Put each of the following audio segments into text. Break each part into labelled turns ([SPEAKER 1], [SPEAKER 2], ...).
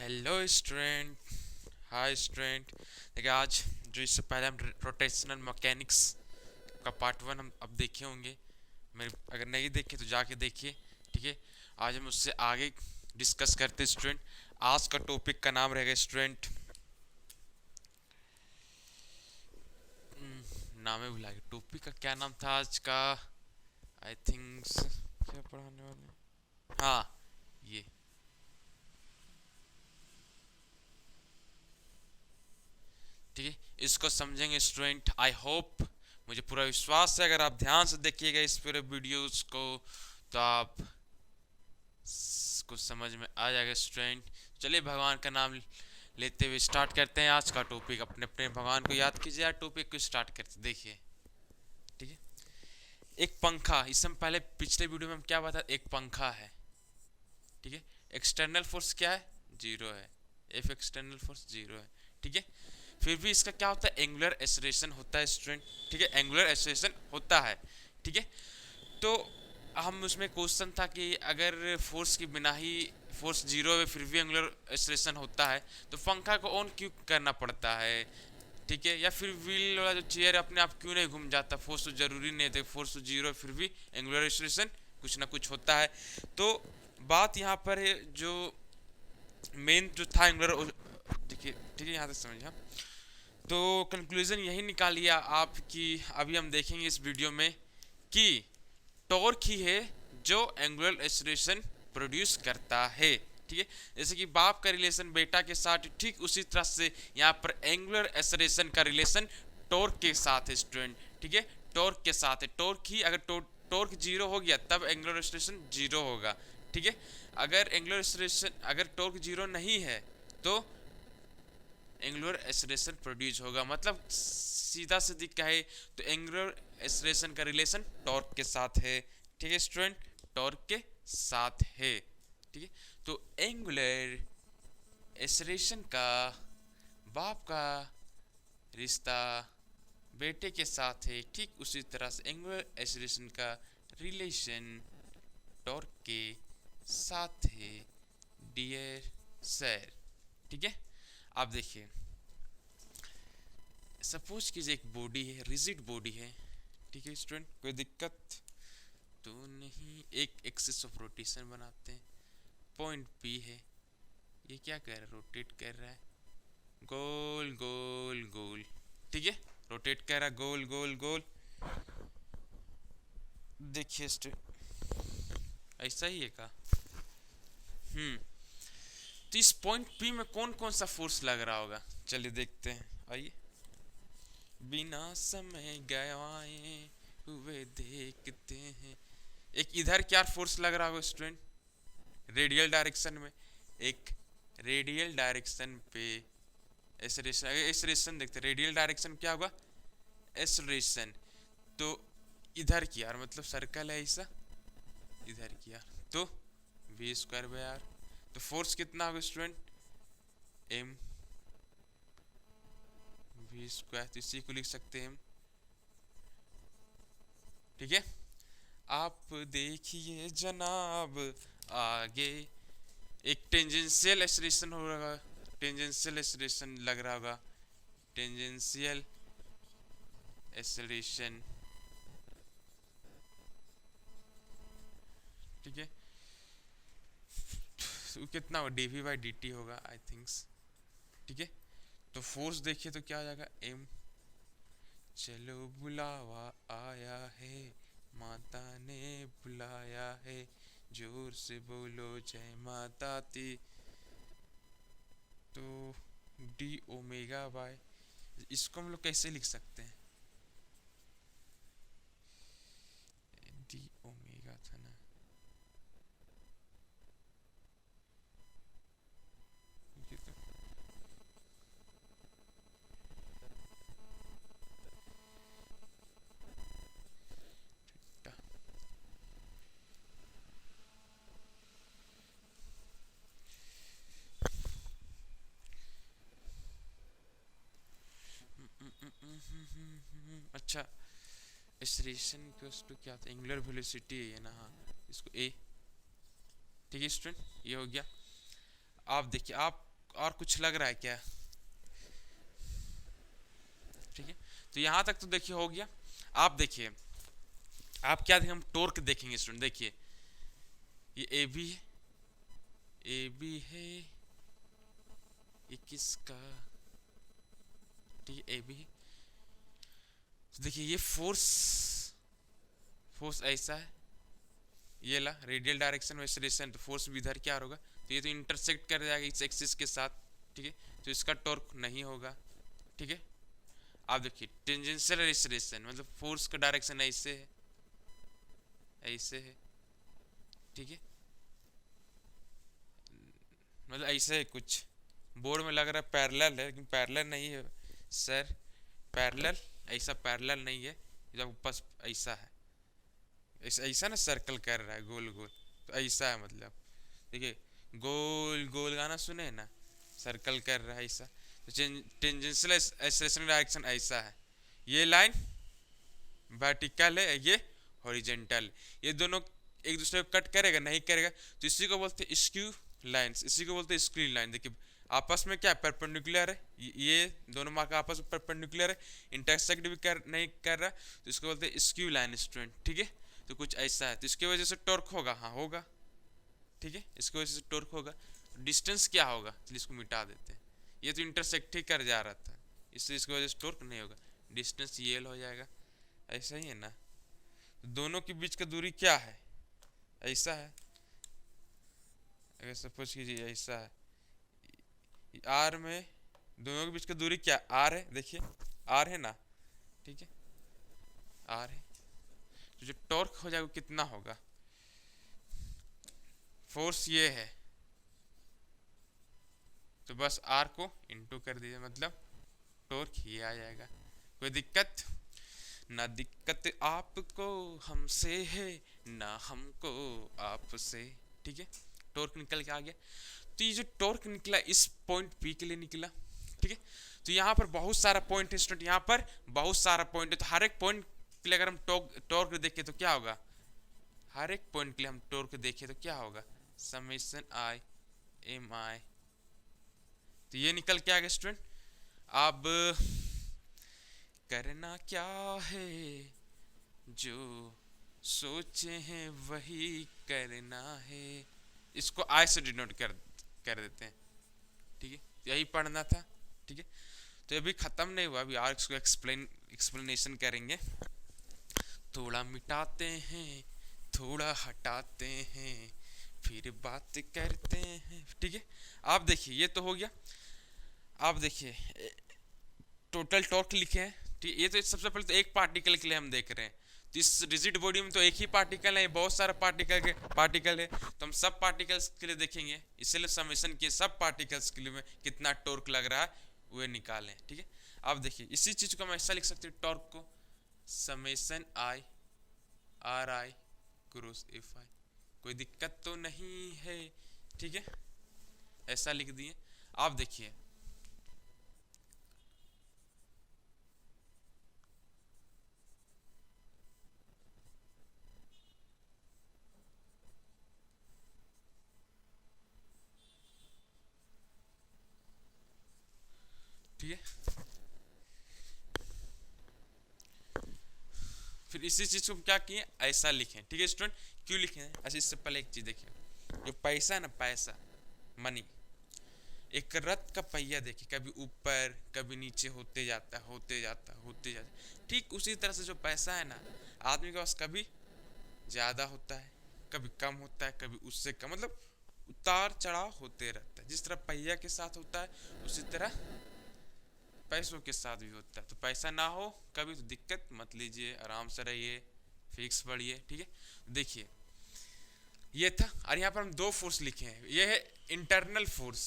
[SPEAKER 1] Hello student. Hi student. देखिए आज जो इससे पहले हम रोटेशनल मैकेनिक्स का पार्ट वन हम अब देखे होंगे। मेरे अगर नहीं देखे तो जाके देखिए। ठीक है, आज हम उससे आगे डिस्कस करते हैं स्टूडेंट। आज का टॉपिक का नाम रहेगा स्टूडेंट, नाम ही भुला गया, टॉपिक का क्या नाम था आज का। आई थिंक क्या पढ़ाने वाले, हाँ ये। ठीक है, इसको समझेंगे स्टूडेंट। आई होप, मुझे पूरा विश्वास है अगर आप ध्यान से देखिएगा इस पूरे वीडियोस को तो आप कुछ समझ में आ जाएगा स्टूडेंट। चलिए भगवान का नाम लेते हुए स्टार्ट करते हैं आज का टॉपिक। अपने अपने भगवान को याद कीजिए यार, टॉपिक को स्टार्ट करते देखिए। ठीक है, एक पंखा, इससे हम पहले पिछले वीडियो में हम क्या बताया, एक पंखा है। ठीक है, एक्सटर्नल फोर्स क्या है, जीरो है। एफ एक्सटर्नल फोर्स जीरो है। ठीक है, फिर भी इसका क्या होता है, एंगुलर एक्सेलरेशन होता है स्टूडेंट। ठीक है, एंगुलर एक्सेलरेशन होता है। ठीक है, तो हम उसमें क्वेश्चन था कि अगर फोर्स के बिना ही फोर्स जीरो है फिर भी एंगुलर एक्सेलरेशन होता है तो पंखा को ऑन क्यों करना पड़ता है। ठीक है, या फिर व्हील वाला जो चेयर अपने आप क्यों नहीं घूम जाता, फोर्स तो जरूरी नहीं है, फोर्स तो जीरो है फिर भी एंगुलर एक्सेलरेशन कुछ ना कुछ होता है। तो बात यहाँ पर है जो मेन जो था एंगुलर, देखिए ठीक है यहाँ तक समझिए हम। तो कंक्लूजन यही निकालिए आप कि अभी हम देखेंगे इस वीडियो में कि टॉर्क ही है जो एंगुलर एक्सेलरेशन प्रोड्यूस करता है। ठीक है, जैसे कि बाप का रिलेशन बेटा के साथ, ठीक उसी तरह से यहाँ पर एंगुलर एक्सेलरेशन का रिलेशन टॉर्क के साथ है स्टूडेंट। ठीक है, टॉर्क के साथ है। टॉर्क ही अगर टॉर्क जीरो हो गया तब एंगुलर एक्सेलरेशन जीरो होगा। ठीक है, अगर एंगुलर एक्सेलरेशन अगर टॉर्क जीरो नहीं है तो एंगुलर एक्सेलरेशन प्रोड्यूस होगा। मतलब सीधा सीधी कहे तो एंगुलर एक्सेलरेशन का रिलेशन टॉर्क के साथ है। ठीक है स्टूडेंट, टॉर्क के साथ है। ठीक है, तो एंगुलर एक्सेलरेशन का बाप का रिश्ता बेटे के साथ है, ठीक उसी तरह से एंगुलर एक्सेलरेशन का रिलेशन टॉर्क के साथ है डियर सर। ठीक है, आप देखिए, सपोज कीजिए एक बॉडी है, रिजिड बॉडी है। ठीक है स्टूडेंट, कोई दिक्कत तो नहीं। एक एक्सिस ऑफ रोटेशन बनाते हैं, पॉइंट पी है। ये क्या कर रहा है, रोटेट कर रहा है गोल गोल गोल। ठीक है, रोटेट कर रहा है गोल गोल गोल। देखिए स्टूडेंट, ऐसा ही है का। तो इस पॉइंट पी में कौन कौन सा फोर्स लग रहा होगा, चलिए देखते हैं, आइए। बिना समय गवाए हुए देखते हैं। एक इधर क्या फोर्स लग रहा होगा स्टूडेंट, रेडियल डायरेक्शन में। एक रेडियल डायरेक्शन पे एक्सेलरेशन, एक्सेलरेशन देखते, रेडियल डायरेक्शन क्या होगा, एक्सेलरेशन। तो इधर की यार, मतलब सर्कल है ऐसा, इधर की यार तो वी स्क्वायर बाय आर। तो फोर्स कितना होगा स्टूडेंट, एम वी स्क्वायर, तो इसी को लिख सकते हैं हम। ठीक है, आप देखिए जनाब आगे एक टेंजेंशियल एक्सेलरेशन हो रहा है, टेंजेंशियल एक्सेलरेशन लग रहा होगा, टेंजेंशियल एक्सेलरेशन। ठीक है, तो कितना होगा, d v by d t होगा आई थिंक्स। ठीक है, तो फोर्स देखिए तो क्या हो जाएगा, एम। चलो बुलावा आया है, माता ने बुलाया है, जोर से बोलो जय माता दी। तो डी ओमेगा बाय, इसको हम लोग कैसे लिख सकते हैं, डी ओमेगा था ना। ये तो टा- अच्छा, एक्सेलरेशन इक्वल्स टू क्या था, एंगुलर वेलोसिटी है ना, हाँ इसको ए। ठीक है स्टूडेंट, ये हो गया। आप देखिए, आप और कुछ लग रहा है क्या? ठीक है, तो यहाँ तक तो देखिए हो गया। आप देखिए, आप क्या देखें, हम टॉर्क देखेंगे स्टूडेंट। देखिए ये ए बी है, ए बी है, ये किसका, ठीक है ए बी है। तो देखिए ये फोर्स, फोर्स ऐसा है, ये ला रेडियल डायरेक्शन में एक्सेलरेशन, तो फोर्स भी इधर क्या होगा, तो ये तो इंटरसेक्ट कर जाएगा इस एक्सिस के साथ, ठीक है, तो इसका टॉर्क नहीं होगा। ठीक है, आप देखिए टेंजेंशियल एक्सेलरेशन मतलब फोर्स का डायरेक्शन ऐसे है, ऐसे है, ठीक है, मतलब ऐसे है कुछ, बोर्ड में लग रहा है पैरेलल है, लेकिन पैरेलल नहीं है सर, पैरेलल ऐसा पैरेलल नहीं है, जब बस ऐसा है, ऐसा ऐसा ना सर्कल कर रहा है गोल गोल, तो ऐसा है मतलब, देखिए गोल गोल गाना सुने ना, सर्कल कर रहा है ऐसा, तो टेंजेंशियल एक्सेलरेशन डायरेक्शन ऐसा है, ये लाइन वर्टिकल है, ये हॉरिजेंटल, ये दोनों एक दूसरे को कट करेगा नहीं करेगा, तो इसी को बोलते हैं स्क्यू लाइंस, इसी को बोलते हैं स्क्यू लाइन। देखिए आपस में क्या परपेंडिकुलर है, ये दोनों मार्क आपस में परपेंडिकुलर है, इंटरसेक्ट भी कर नहीं कर रहा, तो इसको बोलते हैं स्क्यू लाइन स्टूडेंट। ठीक है, तो कुछ ऐसा है, तो इसकी वजह से टॉर्क होगा, हाँ होगा, ठीक है, इसकी वजह से टॉर्क होगा। डिस्टेंस क्या होगा, चलिए इसको मिटा देते हैं, ये तो इंटरसेक्ट ही कर जा रहा था, इससे इसकी वजह से टॉर्क नहीं होगा, डिस्टेंस ये हो जाएगा, ऐसा ही है ना। दोनों के बीच का दूरी क्या है, ऐसा है, अगर सपोज कीजिए ऐसा है, आर में दोनों के बीच का दूरी क्या, आर है, देखिए आर है ना, ठीक है आर है, तो जो टॉर्क हो जाएगा कितना होगा, फोर्स ये है, तो बस आर को इनटू कर दीजिए, मतलब टॉर्क ये आ जाएगा। कोई दिक्कत ना, दिक्कत आपको हमसे है ना हमको आपसे, ठीक है, टॉर्क निकल के आ गया। तो ये जो टॉर्क निकला इस पॉइंट पी के लिए निकला, ठीक है, तो यहाँ पर बहुत सारा पॉइंट है स्टूडेंट, यहाँ पर बहुत सारा पॉइंट है, तो हर एक पॉइंट के लिए अगर हम टॉर्क देखें तो क्या होगा, हर एक पॉइंट के लिए हम टॉर्क देखें तो क्या होगा, समेशन आई एम आई, तो ये निकल के आ गया स्टूडेंट। अब करना क्या है, जो सोचे हैं वही करना है, इसको आई से डिनोट कर देते हैं, ठीक है, यही पढ़ना था, ठीक है, तो अभी खत्म नहीं हुआ, अभी और इसको एक्सप्लेनेशन करेंगे, थोड़ा मिटाते हैं थोड़ा हटाते हैं फिर बात करते हैं, ठीक है। आप देखिए ये तो हो गया, आप देखिए टोटल टॉर्क लिखे हैं, ठीक, ये तो सबसे पहले तो एक पार्टिकल के लिए हम देख रहे हैं, तो इस रिजिड बॉडी में तो एक ही पार्टिकल है, बहुत सारा पार्टिकल है, तो हम सब पार्टिकल्स के लिए देखेंगे, इसलिए समेशन किए सब पार्टिकल्स के लिए में कितना टॉर्क लग रहा है वो निकालें, ठीक है। अब देखिए इसी चीज को हम ऐसा लिख सकते हैं, टॉर्क को summation I R I cross F I, कोई दिक्कत तो नहीं है, ठीक है, ऐसा लिख दिए। आप देखिए ठीक है, फिर इसी चीज को क्या किए ऐसा लिखें, ठीक है स्टूडेंट, क्यों लिखे हैं, अच्छा इससे पहले एक चीज देखिए, जो पैसा है ना, पैसा मनी, एक रथ का पहिया देखिए, कभी ऊपर कभी नीचे होते जाता होते जाता होते जाता, ठीक उसी तरह से जो पैसा है ना, आदमी के पास कभी ज्यादा होता है कभी कम होता है, कभी उससे कम, मतलब उतार चढ़ाव होते रहता है, जिस तरह पहिया के साथ होता है उसी तरह पैसों के साथ भी होता है, तो पैसा ना हो कभी तो दिक्कत मत लीजिए, आराम से रहिए, फिक्स बढ़िए, ठीक है। देखिए ये था, और यहाँ पर हम दो फोर्स लिखे हैं, ये है इंटरनल फोर्स,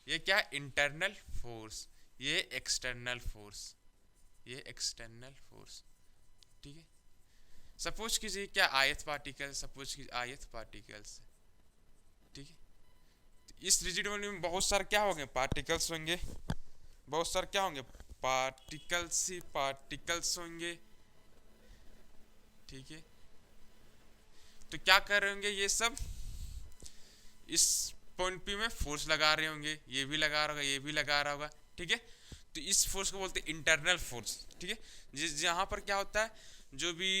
[SPEAKER 1] ये क्या है इंटरनल फोर्स, ये एक्सटर्नल फोर्स, ये एक्सटर्नल फोर्स, ठीक है। सपोज कीजिए क्या आयत पार्टिकल, सपोज कीजिए आयत पार्टिकल्स, ठीक है, तो इस रिजिड बॉडी में बहुत सारे क्या होंगे पार्टिकल्स होंगे, बहुत सारे क्या होंगे पार्टिकल्स ही पार्टिकल्स होंगे, ठीक है, तो क्या कर रहे होंगे ये सब, इस पॉइंट पी में फोर्स लगा रहे होंगे, ये भी लगा रहा होगा, ये भी लगा रहा होगा, ठीक है। तो इस फोर्स को बोलते हैं इंटरनल फोर्स, ठीक है। जिस जहाँ पर क्या होता है, जो भी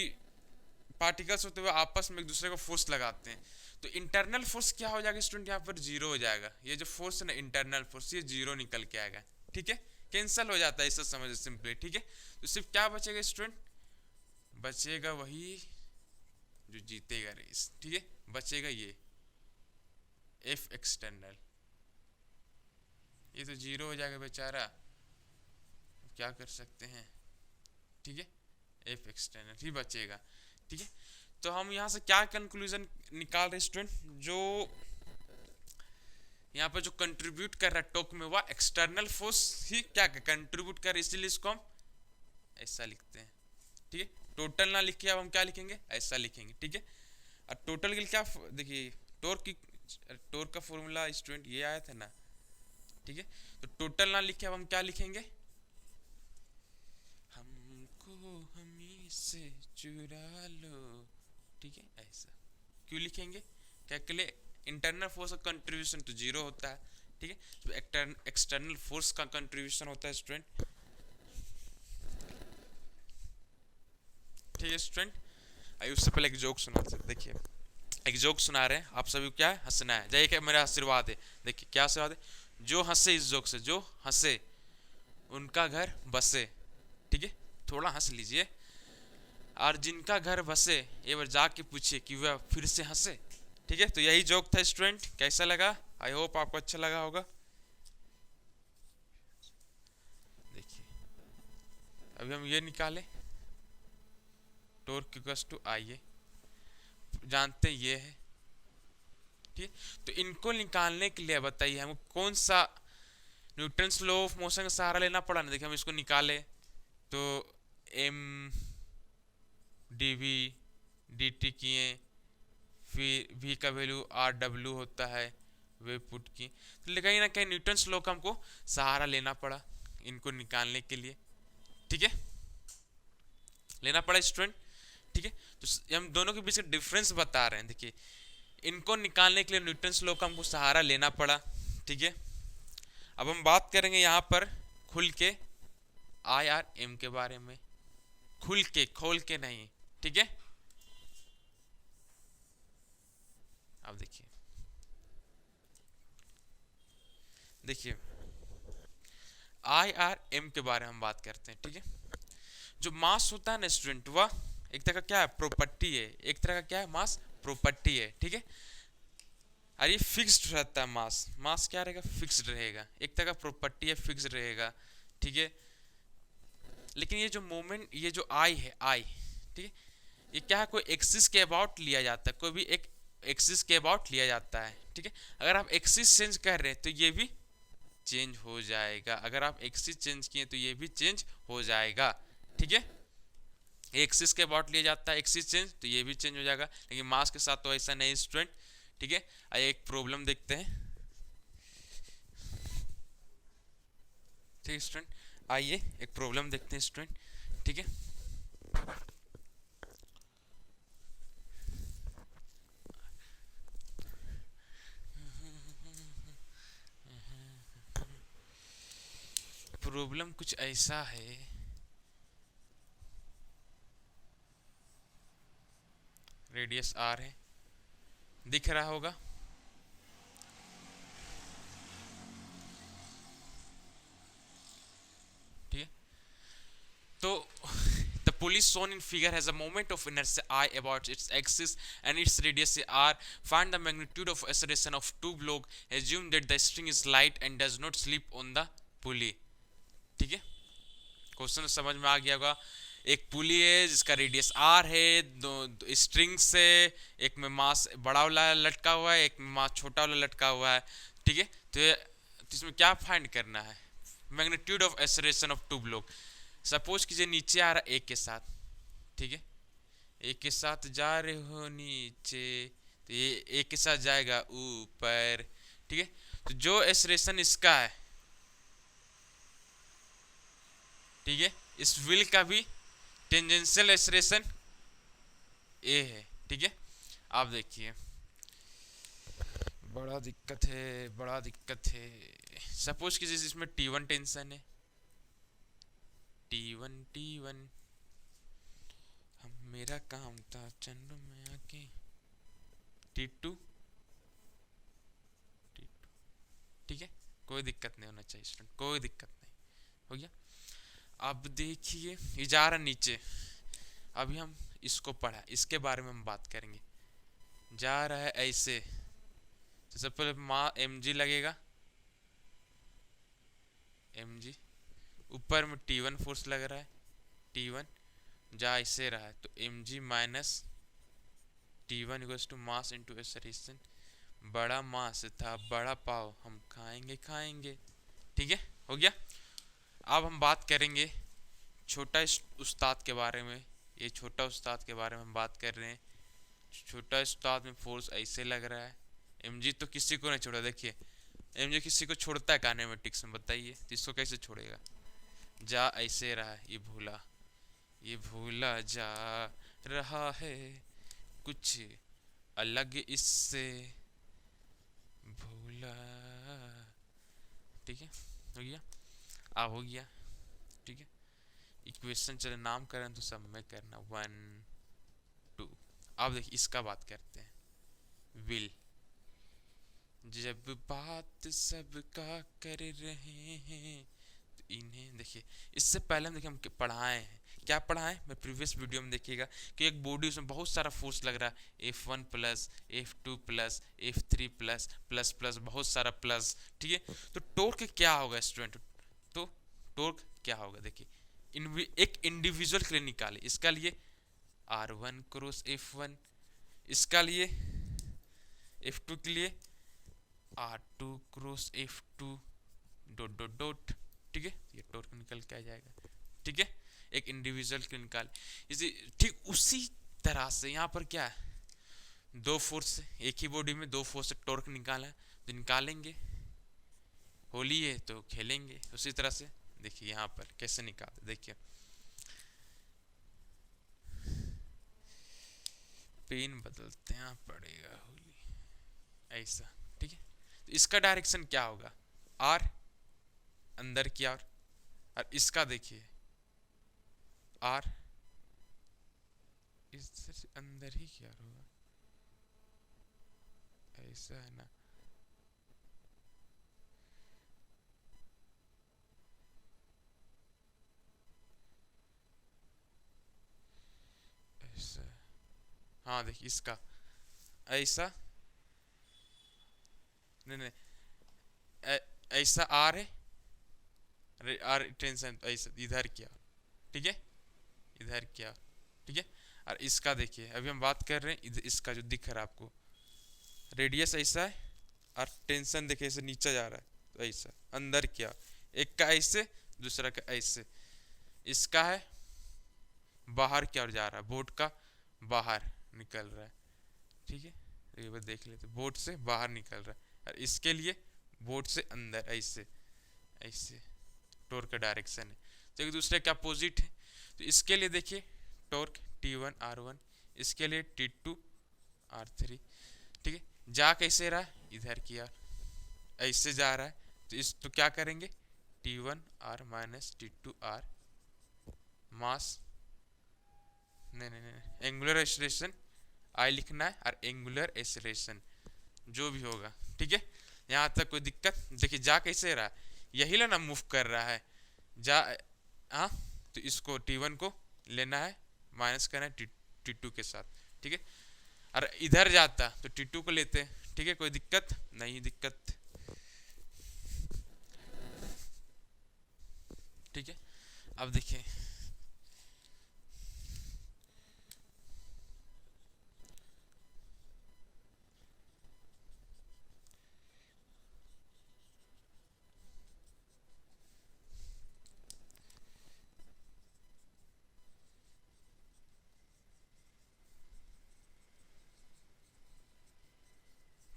[SPEAKER 1] पार्टिकल्स होते हुए आपस में एक दूसरे को फोर्स लगाते हैं, तो इंटरनल फोर्स क्या हो जाएगा स्टूडेंट, यहाँ पर जीरो हो जाएगा। ये जो फोर्स है ना इंटरनल फोर्स, ये जीरो निकल के आएगा, ठीक है, कैंसिल हो जाता है, इससे समझो सिंपली, ठीक है। तो सिर्फ क्या बचेगा स्टूडेंट, बचेगा वही जो जीतेगा रेस, ठीक है, बचेगा ये एफ एक्सटर्नल। ये तो जीरो हो जाएगा बेचारा, क्या कर सकते हैं, ठीक है, एफ एक्सटर्नल ही बचेगा, ठीक है। तो हम यहाँ से क्या कंक्लूजन निकाल रहे स्टूडेंट, जो यहाँ पर जो कंट्रीब्यूट कर रहा है टॉर्क में वह एक्सटर्नल फोर्स ही क्या कंट्रीब्यूट कर रहा है, इसीलिए इसको हम ऐसा लिखते हैं, ठीक है। टोटल ना लिखे, अब हम क्या लिखेंगे, ऐसा लिखेंगे, ठीक है। और टोटल के लिए क्या, देखिए टॉर्क का फॉर्मूला स्टूडेंट ये आया था ना, ठीक है। तो टोटल ना लिखे, अब हम क्या लिखेंगे, हमको हमी से चुरा लो, ठीक है, ऐसा क्यों लिखेंगे, क्या के लिए, इंटरनल फोर्स का कंट्रीब्यूशन तो जीरो होता है, ठीक है। तो एक्सटर्नल फोर्स का कंट्रीब्यूशन होता है स्टूडेंट, ठीक है स्टूडेंट। आइए उससे पहले एक जोक सुना, देखिए एक जोक सुना रहे हैं, आप सभी को क्या है, हंसना है, जाइए, क्या मेरा आशीर्वाद है, देखिए क्या आशीर्वाद है, जो हंसे इस जोक से, जो हंसे उनका घर बसे, ठीक है, थोड़ा हंस लीजिए। और जिनका घर बसे एक बार जाके पूछिए कि वह फिर से हंसे, ठीक है। तो यही जोक था स्टूडेंट, कैसा लगा, आई होप आपको अच्छा लगा होगा। देखिए अभी हम ये निकाले, टॉर्क इक्वल्स टू आई, जानते ये है, ठीक है। तो इनको निकालने के लिए बताइए हमको कौन सा न्यूटन्स लॉ ऑफ मोशन का सहारा लेना पड़ा ना। देखिए हम इसको निकाले तो m d v d t किए, फिर v का वैल्यू आर डब्ल्यू होता है, वे पुट की, तो कहीं ना कहीं न्यूटन्स लॉ का हमको सहारा लेना पड़ा इनको निकालने के लिए, ठीक है, लेना पड़ा स्टूडेंट, ठीक है। तो हम दोनों के बीच का डिफरेंस बता रहे हैं, देखिए इनको निकालने के लिए न्यूटन्स लॉ का हमको सहारा लेना पड़ा, ठीक है। अब हम बात करेंगे यहाँ पर खुल के आई आर एम के बारे में, खुल के, खोल के नहीं, ठीक है। अब देखिए देखिए आई आर एम के बारे में हम बात करते हैं, ठीक है। जो मास होता है ना स्टूडेंट, वह एक तरह का क्या है, प्रॉपर्टी है, एक तरह का क्या है, मास प्रॉपर्टी है, ठीक है। और ये फिक्स्ड रहता है, मास मास क्या रहेगा, फिक्स्ड रहेगा, एक तरह का प्रॉपर्टी है, फिक्स्ड रहेगा, ठीक है। लेकिन ये जो मोमेंट, ये जो आई है, आई, ठीक है, ये क्या है, कोई एक्सिस के अबाउट लिया जाता है, कोई भी एक एक्सिस के अबाउट लिया जाता है, ठीक है। अगर आप एक्सिस चेंज कर रहे हैं तो ये भी चेंज हो जाएगा, अगर आप एक्सिस चेंज किए तो ये भी चेंज हो जाएगा, ठीक है। एक्सिस के अबाउट लिया जाता है, एक्सिस चेंज तो ये भी चेंज हो जाएगा, लेकिन मास के साथ तो ऐसा नहीं स्टूडेंट, ठीक है। आइए एक प्रॉब्लम देखते हैं, ठीक है स्टूडेंट, आइए एक प्रॉब्लम देखते हैं स्टूडेंट, ठीक है। प्रॉब्लम कुछ ऐसा है, रेडियस आर है, दिख रहा होगा, ठीक है। तो the pulley shown in figure has a moment of inertia I about its axis and its radius r. Find the magnitude of acceleration of two block. Assume that the string is light and does not slip on the pulley, ठीक है। Question समझ में आ गया होगा, एक पुली है जिसका radius are है, दो स्ट्रिंग से, एक में मास बड़ा वाला लटका हुआ है, एक में मास छोटा वाला लटका हुआ है, ठीक है। तो इसमें क्या फाइंड करना है, magnitude of acceleration of two block. Suppose कीजिए नीचे आ रहा है एक के साथ, ठीक है, एक के साथ जा रहे हो नीचे, तो ये एक के साथ जाएगा ऊपर, ठीक है। तो जो एक्सेलरेशन इसका है, ठीक है, इस व्हील का भी टेंजेंशियल एक्सेलरेशन ए है, ठीक है। आप देखिए बड़ा दिक्कत है, बड़ा दिक्कत है। सपोज किसी चीज में T1 टेंशन है, T1 हम मेरा काम था चंद्र में आके, T2 ठीक है, कोई दिक्कत नहीं होना चाहिए स्टूडेंट, कोई दिक्कत नहीं। हो गया। अब देखिए ये जा रहा नीचे, अभी हम इसको पढ़ा, इसके बारे में हम बात करेंगे। जा रहा है ऐसे, तो सबसे पहले माँ mg लगेगा, mg ऊपर में T1 फोर्स लग रहा है, T1 जा ऐसे रहा है तो mg minus T1 equals to mass into acceleration. बड़ा मास था बड़ा पाव, हम खाएंगे खाएंगे। ठीक है, हो गया। अब हम बात करेंगे छोटा उस्ताद के बारे में। ये छोटा उस्ताद के बारे में हम बात कर रहे हैं। छोटा उस्ताद में फोर्स ऐसे लग रहा है, mg तो किसी को नहीं छोड़ा। देखिए mg किसी को छोड़ता है काइनेमेटिक्स में, बताइए तो इसको कैसे छोड़ेगा। जा ऐसे रहा है, ये भूला जा रहा है, कुछ अलग इससे भूला। ठीक है, हो गया। अब हो गया, ठीक है। इक्वेशन चले नामकरण तो सब में करना, 1 2। अब देखिए इसका बात करते हैं, विल। जब बात सबका कर रहे हैं तो इन्हें देखिए, इससे पहले हम देखिए हम पढ़ाए हैं, क्या पढ़ाएं मैं प्रीवियस वीडियो में देखिएगा कि एक बॉडी उसमें बहुत सारा फोर्स लग रहा है, F1 plus F2 plus F3 plus plus plus बहुत सारा प्लस। ठीक है, तो टॉर्क क्या होगा स्टूडेंट, तो टॉर्क क्या होगा देखिए, एक इंडिविजुअल के लिए निकाले। इसका लिए R1 क्रॉस F1, इसका लिए F2 के लिए R2 cross F2 dot dot dot. ठीक है, ये टॉर्क निकल के आ जाएगा। ठीक है, एक इंडिविजुअल के निकाल इसी। ठीक उसी तरह से यहाँ पर क्या है, दो फोर्स, एक ही बॉडी में दो फोर्स से टॉर्क निकाला है, तो निकालेंगे। होली है तो खेलेंगे उसी तरह से। देखिए यहाँ पर कैसे निकालते, देखिए पेन बदलते हैं पड़ेगा, होली ऐसा। ठीक है, तो इसका डायरेक्शन क्या होगा, आर अंदर की आर, और इसका देखिए आर इस अंदर ही क्या होगा, ऐसा है ना। ऐसा, हाँ देखिए इसका ऐसा, नहीं नहीं ऐसा आर है, आर टेंशन ऐसा इधर क्या। ठीक है, इधर क्या। ठीक है, और इसका देखिए अभी हम बात कर रहे हैं इसका जो दिख रहा है आपको, रेडियस ऐसा है और टेंशन देखिए ऐसे नीचे जा रहा है, तो ऐसा अंदर क्या, एक का ऐसे दूसरा का ऐसे। इसका है बाहर क्या और जा रहा है, बोर्ड का बाहर निकल रहा है। ठीक है, ये बात देख लेते, बोर्ड से बाहर निकल रहा है, और इसके लिए बोर्ड से अंदर ऐसे ऐसे टॉर्क का डायरेक्शन है, तो एक दूसरे के अपोजिट है। तो इसके लिए देखिए टॉर्क T1 R1, इसके लिए T2 R3। ठीक है, जा कैसे रहा है, इधर की आर ऐसे जा रहा है, तो इस तो क्या करेंगे, T1 R minus T2 R मास, नहीं एंगुलर एक्सेलरेशन आई लिखना है, और एंगुलर एक्सेलरेशन जो भी होगा। ठीक है, यहाँ तक कोई दिक्कत। देखिए जा कैसे रहा है, यही ना मूव कर रहा है जा, हाँ तो इसको T1 को लेना है, माइनस करना है T2 के साथ। ठीक है, और इधर जाता तो T2 को लेते हैं। ठीक है, कोई दिक्कत नहीं, दिक्कत। ठीक है, अब देखिए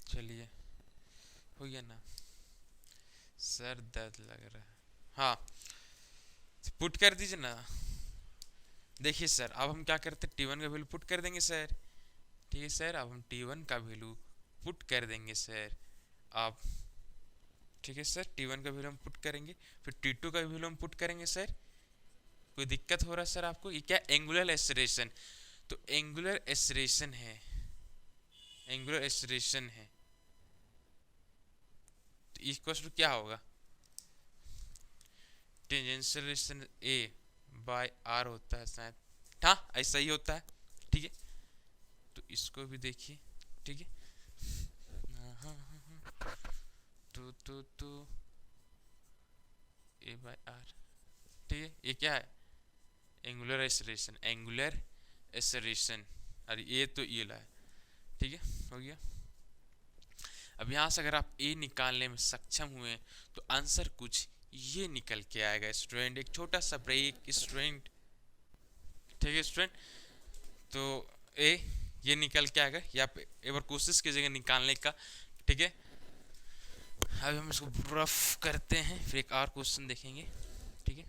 [SPEAKER 1] चलिए, हो गया ना, सर दर्द लग रहा है। हाँ पुट कर दीजिए ना। देखिए सर अब हम क्या करते हैं, T1 का वैल्यू पुट कर देंगे सर। ठीक है सर, अब हम T1 का वैल्यू पुट कर देंगे सर। आप, ठीक है सर, T1 का वैल्यू हम पुट करेंगे, फिर T2 का वैल्यू हम पुट करेंगे सर। कोई दिक्कत हो रहा है सर आपको? ये क्या एंगुलर एक्सेलरेशन, तो एंगुलर एक्सेलरेशन है, एंगुलर एक्सेलरेशन है, तो इक्वल टू क्या होगा, tangential acceleration a by r होता है शायद, हाँ ऐसा ही होता है, ठीक है। तो इसको भी देखिए, ठीक है, हाँ हाँ हाँ हाँ, तो ए बाय आर, ठीक है, ये क्या है, एंगुलर एक्सेलरेशन, एंगुलर एक्सेलरेशन, अरे ये तो ये ला है, ठीक है, हो गया। अब यहाँ से अगर आप ए निकालने में सक्षम हुए तो आंसर कुछ ये निकल के आएगा स्टूडेंट, एक छोटा सा ब्रेक स्टूडेंट, ठीक है स्टूडेंट। तो ए ये निकल के आएगा, या एक बार कोशिश कीजिएगा निकालने का, ठीक है। अब हम इसको रफ करते हैं, फिर एक और क्वेश्चन देखेंगे, ठीक है।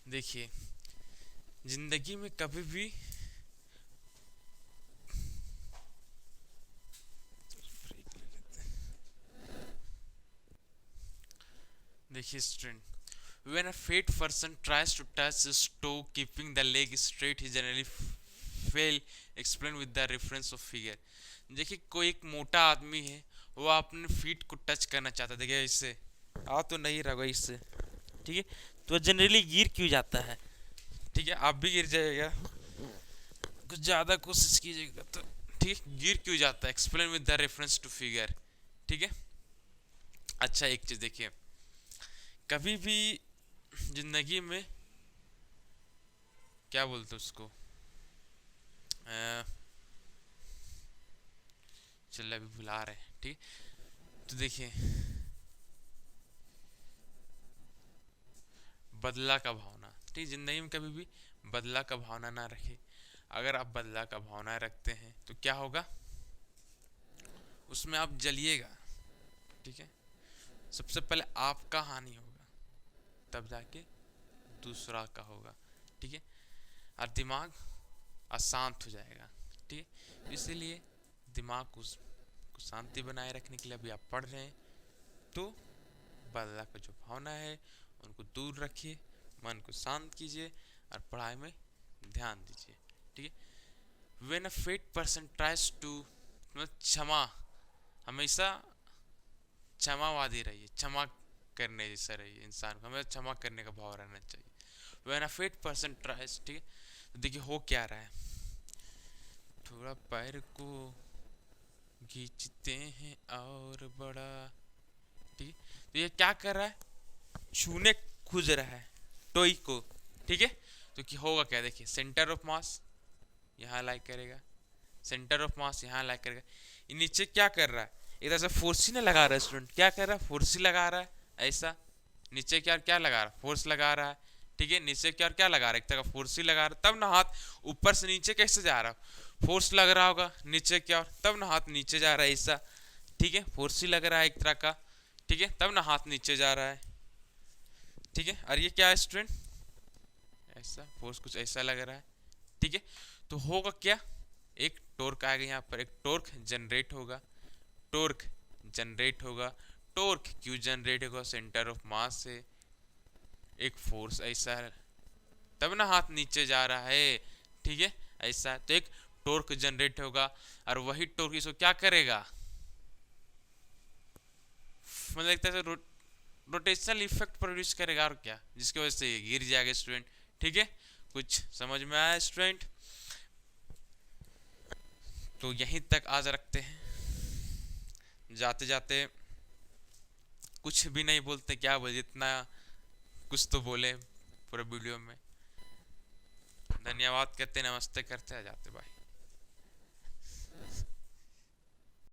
[SPEAKER 1] देखिए, जिंदगी में कभी भी देखिए student, when a fat person tries to touch his toe keeping the leg straight he generally fail, explain with the reference of figure। देखिए, कोई एक मोटा आदमी है, वो अपने फीट को टच करना चाहता है, देखिए इससे आ तो नहीं रहा इससे, ठीक है, तो जनरली गिर क्यों जाता है, ठीक है, आप भी गिर जाएगा, कुछ ज़्यादा कोशिश कीजिएगा तो, ठीक है, गिर क्यों जाता है, explain with the reference to figure, ठीक है। अच्छा एक चीज़ देखिए, कभी भी जिंदगी में क्या बोलते उसको, चल अभी भुला रहे हैं, ठीक, तो देखिए बदला का भावना, ठीक, जिंदगी में कभी भी बदला का भावना ना रखे, अगर आप बदला का भावना रखते हैं तो क्या होगा, उसमें आप जलिएगा, ठीक है, सबसे पहले आपका हानि होगा, तब जाके दूसरा का होगा, ठीक है, और दिमाग अशांत हो जाएगा, ठीक है। इसीलिए दिमाग को शांति बनाए रखने के लिए अभी आप पढ़ रहे हैं तो बदला का जो भावना है उनको दूर रखिए, मन को शांत कीजिए और पढ़ाई में ध्यान दीजिए, ठीक है। When a fat person tries to, क्षमा, हमेशा क्षमावादी रहिए, क्षमा करने जैसा रहिए, इंसान को हमें क्षमा करने का भाव रहना चाहिए। When a fat person tries, ठीक है, तो देखिए हो क्या रहा है, थोड़ा पैर को खींचते हैं और बड़ा, ठीक है, तो ये क्या कर रहा है, छूने खोज रहा है टॉय को, ठीक है, तो कि होगा क्या, देखिए सेंटर ऑफ मास यहाँ लाइक करेगा, सेंटर ऑफ मास यहाँ लाइक करेगा, ये नीचे क्या कर रहा है, एक तरह से फोर्स ही ना लगा रहा है स्टूडेंट, क्या कर रहा है, फोर्स ही लगा रहा है, ऐसा नीचे क्या क्या लगा रहा है, फोर्स लगा रहा है, ठीक है, नीचे क्या क्या लगा रहा है, एक तरह फोर्स ही लगा रहा है, तब ना हाथ ऊपर से नीचे कैसे जा रहा है, फोर्स लग रहा होगा नीचे क्या, तब ना हाथ नीचे जा रहा है ऐसा, ठीक है, फोर्स ही लग रहा है एक तरह का, ठीक है, तब ना हाथ नीचे जा रहा है, ठीक है, और ये क्या है स्टूडेंट, ऐसा फोर्स कुछ ऐसा लग रहा है, ठीक है, तो होगा क्या, एक टॉर्क आएगा यहाँ पर, एक टॉर्क जनरेट होगा, टॉर्क जनरेट होगा, टॉर्क क्यों जनरेट होगा, सेंटर ऑफ मास से, एक फोर्स ऐसा है तब ना हाथ नीचे जा रहा है, ठीक है, ऐसा, तो एक टॉर्क जनरेट होगा और वही टॉर्क इसको क्या करेगा, मतलब एक तरह से रोटेशनल इफेक्ट प्रोड्यूस करेगा, और क्या, जिसकी वजह से गिर जाएगा स्टूडेंट, ठीक है, कुछ समझ में आया स्टूडेंट, तो यहीं तक आज रखते हैं, जाते जाते कुछ भी नहीं बोलते, क्या बोले, जितना कुछ तो बोले पूरे वीडियो में, धन्यवाद कहते, नमस्ते करते हैं, जाते, बाय।